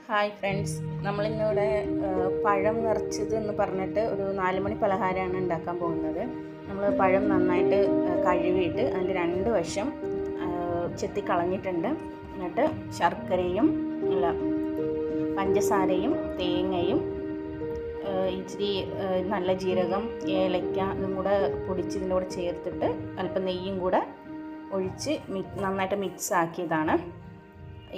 Hi friends, നമ്മളിന്നിവിടെ പഴം നിറച്ചത് എന്ന് പറഞ്ഞിട്ട് ഒരു 4 മണി പലഹാരമാണ് ഉണ്ടാക്കാൻ പോകുന്നത്. നമ്മൾ പഴം നന്നായിട്ട് കഴുകിയിട്ട് അതിൻ്റെ 2 വശം ചെത്തി കളഞ്ഞിട്ടുണ്ട്. എന്നിട്ട് ശർക്കരയും പഞ്ചസാരയും തേങ്ങയും ഇച്ചിരി നല്ല ജീരകം, ഏലക്ക ഇതും കൂടെ പൊടിച്ച് ഇതിൻ്റെ കൂടെ ചേർത്തിട്ട് അല്പം നെയ്യും കൂടെ ഒഴിച്ച് നന്നായിട്ട് മിക്സ് ആക്കിയതാണ്.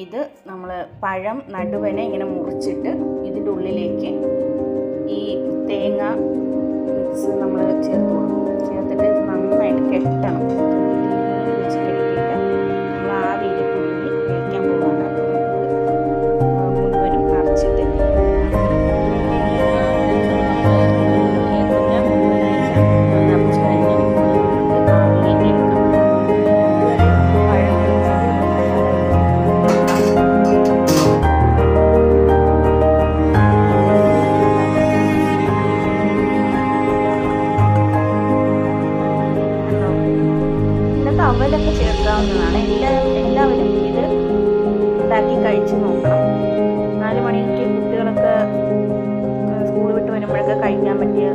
ഇത് നമ്മൾ പഴം നടുവനെ ഇങ്ങനെ മുറിച്ചിട്ട് ഇതിൻ്റെ ഉള്ളിലേക്ക് ഈ തേങ്ങ മിക്സ് നമ്മൾ ചേർത്തിട്ട് ഇത് നന്നായിട്ട് കെട്ടണം. വെച്ച് കെട്ടിയിട്ട് നമ്മൾ ആവിയിൽ പുഴുങ്ങി കഴിക്കാൻ പോവാണ്. മുഴുവനും നിറച്ചിട്ട് നിറച്ച് കഴിഞ്ഞ് ആവിയിലേക്ക് എടുക്കാം. അവലൊക്കെ ചേർക്കാവുന്നതാണ്. എല്ലാവരും ഇത് ഉണ്ടാക്കി കഴിച്ച് നോക്കണം. 4 മണിക്ക് കുട്ടികളൊക്കെ സ്കൂൾ വിട്ട് വരുമ്പോഴൊക്കെ കഴിക്കാൻ പറ്റിയ